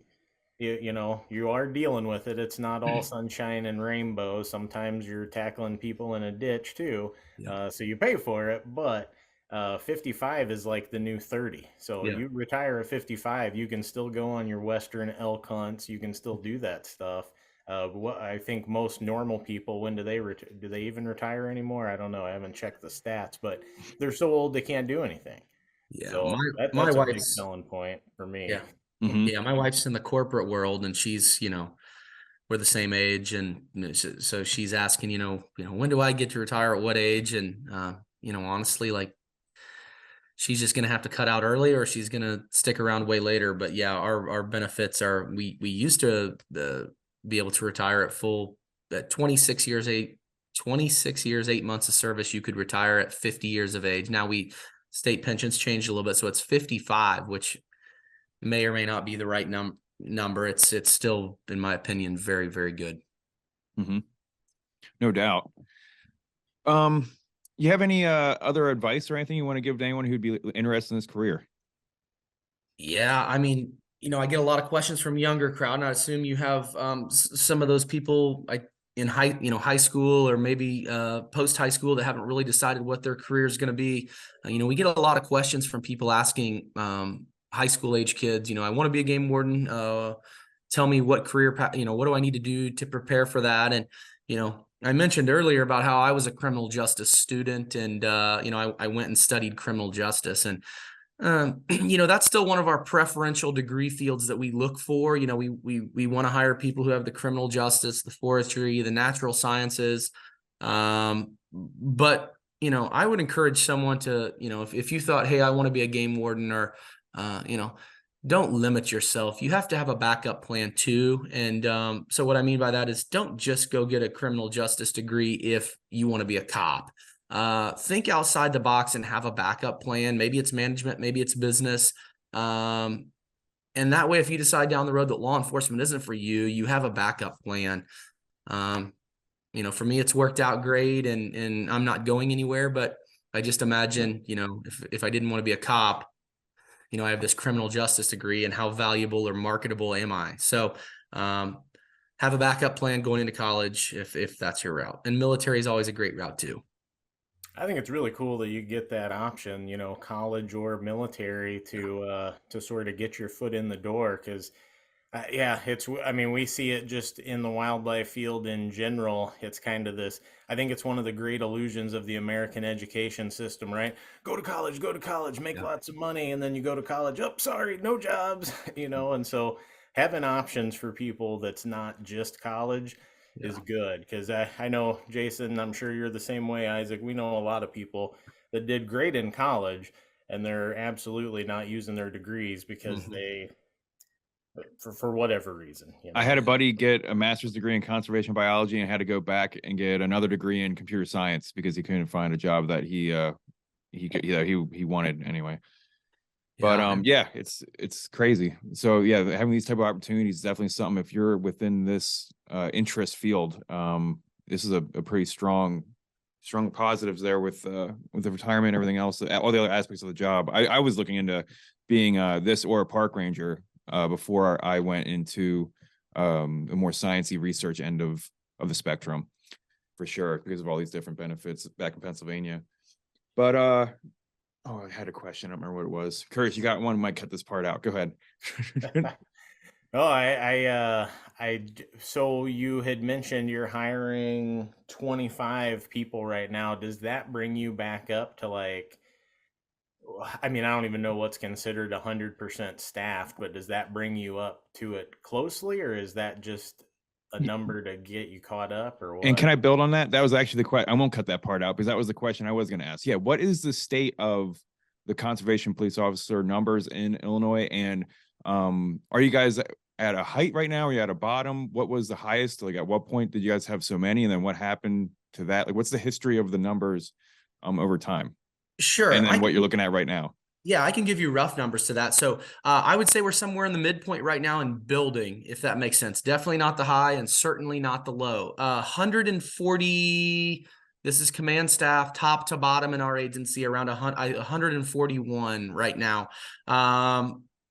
are dealing with it. It's not all sunshine and rainbows. Sometimes you're tackling people in a ditch too. Yeah. So you pay for it, but 55 is like the new 30. So Yeah. you retire at 55, you can still go on your Western elk hunts. You can still do that stuff. What I think most normal people, when do they even retire anymore? I don't know. I haven't checked the stats, but they're so old they can't do anything. Yeah. So My that's a big wife's, selling point for me. yeah. Mm-hmm. Yeah. My wife's in the corporate world and she's, we're the same age. And so she's asking, when do I get to retire at what age? And, honestly, like, she's just going to have to cut out early or she's going to stick around way later. But yeah, our benefits are, we used to be able to retire at 26 years, 8 months of service. You could retire at 50 years of age. Now state pensions changed a little bit. So it's 55, which may or may not be the right number. It's still, in my opinion, very, very good. Mm-hmm. No doubt. You have any other advice or anything you want to give to anyone who'd be interested in this career? Yeah, I mean, I get a lot of questions from younger crowd, and I assume you have some of those people in high school or maybe post high school that haven't really decided what their career is going to be. We get a lot of questions from people asking high school age kids. I want to be a game warden. Tell me what career path. What do I need to do to prepare for that? And I mentioned earlier about how I was a criminal justice student, and I went and studied criminal justice, and that's still one of our preferential degree fields that we look for. We want to hire people who have the criminal justice, the forestry, the natural sciences. But I would encourage someone to, if you thought, hey, I want to be a game warden, or don't limit yourself. You have to have a backup plan too. And so what I mean by that is don't just go get a criminal justice degree if you want to be a cop. Think outside the box and have a backup plan. Maybe it's management, maybe it's business. And that way, if you decide down the road that law enforcement isn't for you, you have a backup plan. For me, it's worked out great and I'm not going anywhere, but I just imagine, if I didn't want to be a cop, I have this criminal justice degree and how valuable or marketable am I? So, have a backup plan going into college if that's your route. And military is always a great route too. I think it's really cool that you get that option, college or military to sort of get your foot in the door. Because, we see it just in the wildlife field in general. It's kind of this. I think it's one of the great illusions of the American education system, right? Go to college, make lots of money, and then you go to college. Oh, sorry, no jobs, And so having options for people that's not just college is good, because I know, Jason, I'm sure you're the same way, Isaac. We know a lot of people that did great in college and they're absolutely not using their degrees because they, for whatever reason. I had a buddy get a master's degree in conservation biology and had to go back and get another degree in computer science because he couldn't find a job that he wanted anyway. But it's crazy. So yeah, having these type of opportunities is definitely something. If you're within this interest field, this is a pretty strong strong positives there with the retirement and everything else, all the other aspects of the job. I was looking into being this or a park ranger before I went into a more sciencey research end of the spectrum, for sure, because of all these different benefits back in Pennsylvania. But oh, I had a question. I don't remember what it was. Curtis, you got one? Might cut this part out. Go ahead. Oh, so you had mentioned you're hiring 25 people right now. Does that bring you back up to like, I mean, I don't even know what's considered 100% staffed, but does that bring you up to it closely, or is that just a number to get you caught up, or And what? can I build on that? That was actually the question. I won't cut that part out because that was the question I was going to ask. Yeah, what is the state of the conservation police officer numbers in Illinois? And are you guys at a height right now? Are you at a bottom? What was the highest? Like, at what point did you guys have so many? And then what happened to that? Like, what's the history of the numbers over time? Sure. And then what you're looking at right now? Yeah, I can give you rough numbers to that. So I would say we're somewhere in the midpoint right now in building, if that makes sense. Definitely not the high and certainly not the low. 140, this is command staff, top to bottom in our agency, around 141 right now.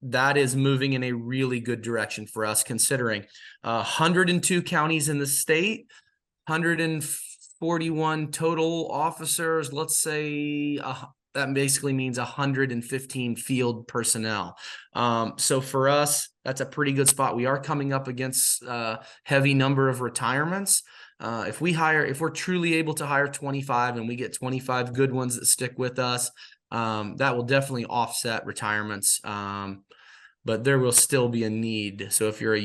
That is moving in a really good direction for us, considering 102 counties in the state, 141 total officers, let's say that basically means 115 field personnel. So for us, that's a pretty good spot. We are coming up against a heavy number of retirements. If we're truly able to hire 25 and we get 25 good ones that stick with us, that will definitely offset retirements. But there will still be a need. So if you're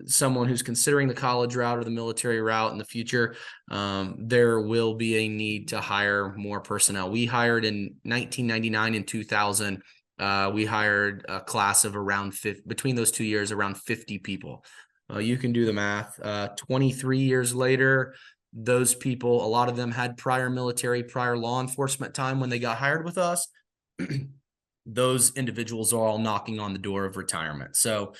someone who's considering the college route or the military route in the future, there will be a need to hire more personnel. We hired in 1999 and 2000. We hired a class of around between those 2 years, around 50 people. You can do the math. 23 years later, those people, a lot of them had prior military, prior law enforcement time when they got hired with us. Those individuals are all knocking on the door of retirement. So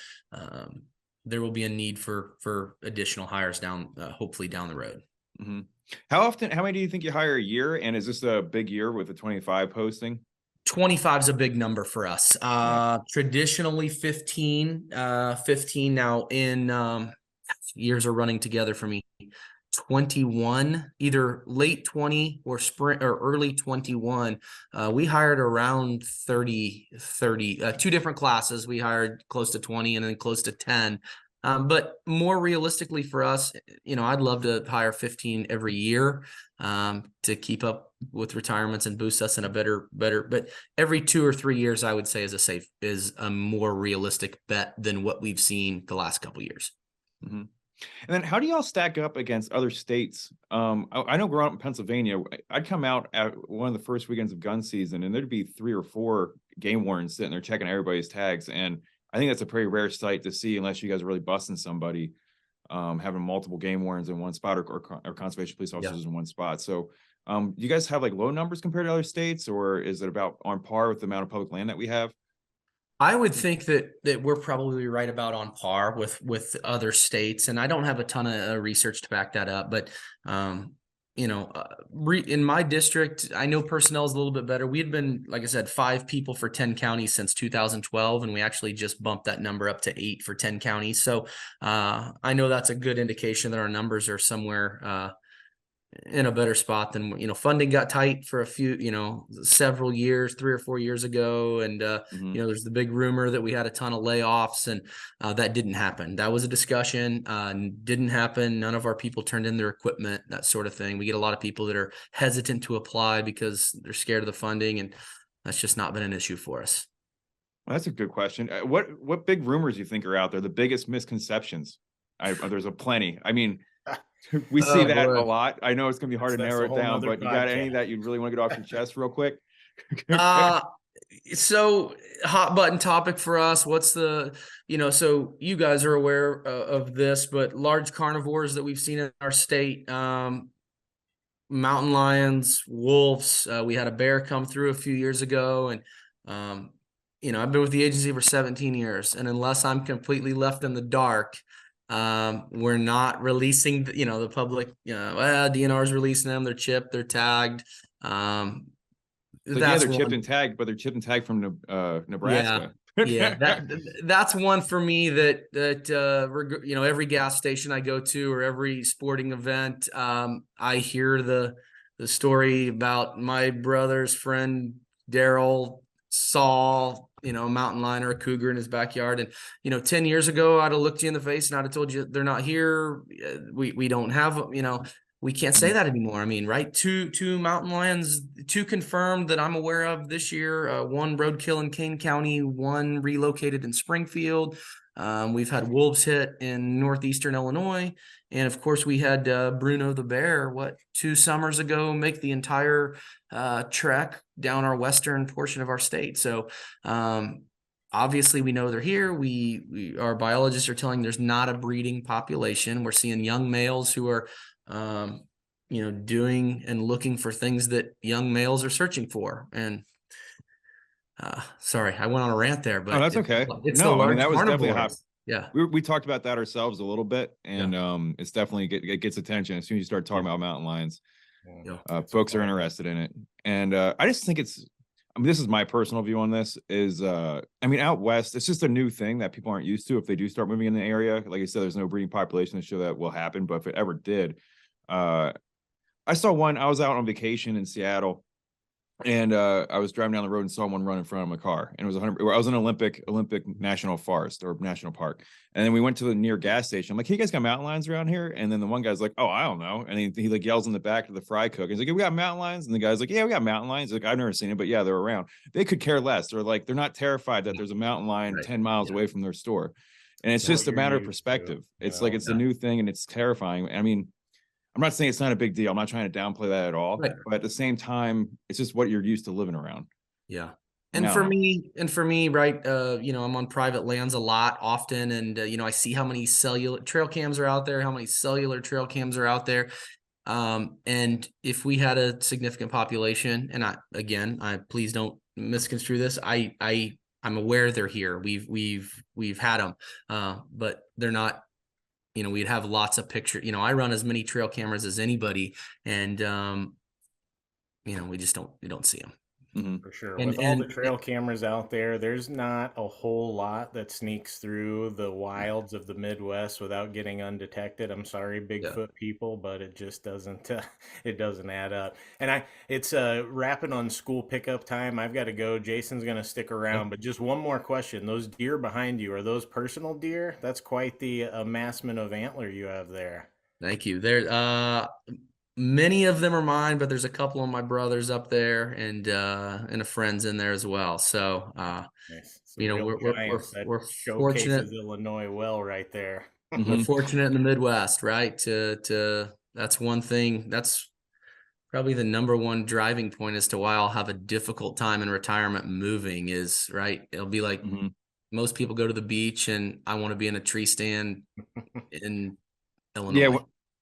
there will be a need for additional hires hopefully down the road. Mm-hmm. How many do you think you hire a year? And is this a big year with the 25 posting? 25 is a big number for us. Traditionally 15 now in years are running together for me. 21, either late 20 or spring or early 21. We hired around 30, two different classes. We hired close to 20 and then close to 10. But more realistically for us, I'd love to hire 15 every year to keep up with retirements and boost us in a better, but every 2 or 3 years, I would say is a more realistic bet than what we've seen the last couple of years. Mm-hmm. And then how do y'all stack up against other states? I know growing up in Pennsylvania, I'd come out at one of the first weekends of gun season and there'd be 3 or 4 game wardens sitting there checking everybody's tags. And I think that's a pretty rare sight to see unless you guys are really busting somebody, having multiple game wardens in one spot or conservation police officers in one spot. So do you guys have like low numbers compared to other states, or is it about on par with the amount of public land that we have? I would think that we're probably right about on par with other states, and I don't have a ton of research to back that up. But in my district, I know personnel is a little bit better. We had been, like I said, 5 people for 10 counties since 2012, and we actually just bumped that number up to 8 for 10 counties. So I know that's a good indication that our numbers are somewhere in a better spot than, funding got tight for a few, several years, 3 or 4 years ago. And, there's the big rumor that we had a ton of layoffs, and that didn't happen. That was a discussion, didn't happen. None of our people turned in their equipment, that sort of thing. We get a lot of people that are hesitant to apply because they're scared of the funding, and that's just not been an issue for us. Well, that's a good question. What big rumors you think are out there? The biggest misconceptions? There's a plenty. I mean, we see that a lot. I know it's gonna be hard to narrow it down, but you got any that you really want to get off your chest real quick? So hot button topic for us. What's so you guys are aware of this, but large carnivores that we've seen in our state, mountain lions, wolves. We had a bear come through a few years ago, and I've been with the agency for 17 years, and unless I'm completely left in the dark, We're not releasing, the public, DNR is releasing them. They're chipped, they're tagged. Like, yeah, That's they're chipped one. and tagged, but they're chipped and tagged from Yeah. Nebraska. Yeah, that's one for me that every gas station I go to or every sporting event, I hear the story about my brother's friend Daryl saw a mountain lion or a cougar in his backyard, and 10 years ago I'd have looked you in the face and I'd have told you they're not here. We don't have we can't say that anymore. I mean, right? Two mountain lions, two confirmed that I'm aware of this year. One roadkill in Kane County, one relocated in Springfield. We've had wolves hit in northeastern Illinois, and of course we had Bruno the bear 2 summers ago make the entire trek down our western portion of our state. So obviously we know they're here. Our biologists are telling there's not a breeding population. We're seeing young males who are doing and looking for things that young males are searching for. And sorry, I went on a rant there, but Oh, that's okay. it's No, the I mean, large that was definitely a hot. carnivores. Yeah. We talked about that ourselves a little bit, and it's definitely it gets attention as soon as you start talking about mountain lions. Folks are interested in it, and I just think this is my personal view on this is out west, it's just a new thing that people aren't used to. If they do start moving in the area, like I said, there's no breeding population to show that will happen, but if it ever did, I saw one. I was out on vacation in Seattle, and I was driving down the road and saw one run in front of my car, and it was 100. I was in Olympic National Forest or National Park, and then we went to the near gas station. I'm like, "Hey, you guys got mountain lions around here?" And then the one guy's like, "Oh, I don't know," and he like yells in the back to the fry cook. He's like, "Yeah, we got mountain lions," and the guy's like, "Yeah, we got mountain lions." Like, I've never seen it, but yeah, they're around. They could care less, or like they're not terrified that there's a mountain lion 10 miles away from their store, and it's just a matter of perspective. It's like it's a new thing, and it's terrifying. I mean, I'm not saying it's not a big deal. I'm not trying to downplay that at all. Right. But at the same time, it's just what you're used to living around. Yeah. And for me, right, I'm on private lands a lot often. And, I see how many cellular trail cams are out there, how many cellular trail cams are out there. And if we had a significant population, and I please don't misconstrue this. I'm aware they're here. We've had them, but they're not. We'd have lots of pictures. I run as many trail cameras as anybody, and we don't see them. Mm-hmm. For sure. With all the trail cameras out there, there's not a whole lot that sneaks through the wilds of the Midwest without getting undetected. I'm sorry, Bigfoot people, but it just doesn't it doesn't add up. And it's wrapping on school pickup time. I've got to go. Jason's going to stick around, but just one more question. Those deer behind you, are those personal deer? That's quite the amassment of antler you have there. Thank you. Many of them are mine, but there's a couple of my brothers up there and a friend's in there as well. So, nice. we're fortunate. Illinois well right there. We're fortunate in the Midwest, right? To that's one thing. That's probably the number one driving point as to why I'll have a difficult time in retirement moving is right. It'll be like most people go to the beach and I want to be in a tree stand in Illinois. Yeah.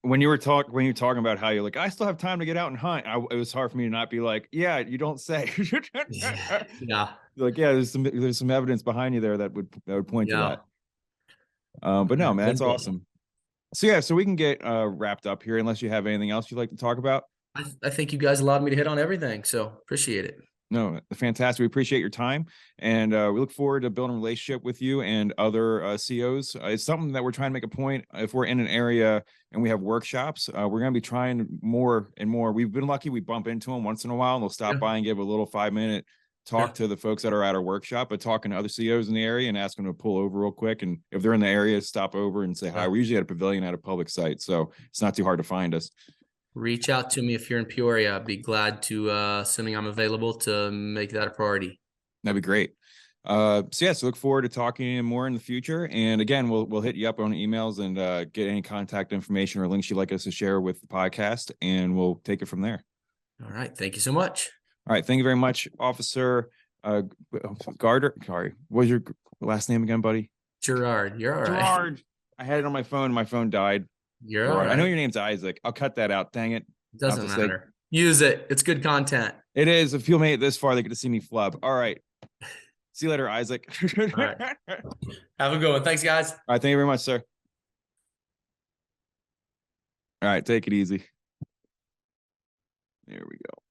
When you're talking about how you're like, I still have time to get out and hunt. It was hard for me to not be like, yeah, you don't say. Yeah. Like, yeah, there's some evidence behind you there that would point to that. But no, man, that's awesome. So we can get wrapped up here unless you have anything else you'd like to talk about. I think you guys allowed me to hit on everything, so appreciate it. No, fantastic. We appreciate your time, and we look forward to building a relationship with you and other COs. It's something that we're trying to make a point. If we're in an area and we have workshops, we're going to be trying more and more. We've been lucky. We bump into them once in a while, and they'll stop by and give a little 5-minute talk to the folks that are at our workshop, but talking to other COs in the area and asking them to pull over real quick. And if they're in the area, stop over and say hi. We're usually at a pavilion at a public site, so it's not too hard to find us. Reach out to me if you're in Peoria. I'd be glad to, assuming I'm available, to make that a priority. That'd be great. So look forward to talking more in the future. And again, we'll hit you up on emails and get any contact information or links you'd like us to share with the podcast, and we'll take it from there. All right. Thank you so much. All right. Thank you very much, Officer Garter. Sorry. What was your last name again, buddy? Gerard. You're all right. Gerard. I had it on my phone. My phone died. You're all right. I know your name's Isaac. I'll cut that out. Dang it. Doesn't matter. Use it. It's good content. It is. If people made it this far, they get to see me flub. All right. See you later, Isaac. All right. Have a good one. Thanks, guys. All right. Thank you very much, sir. All right, take it easy. There we go.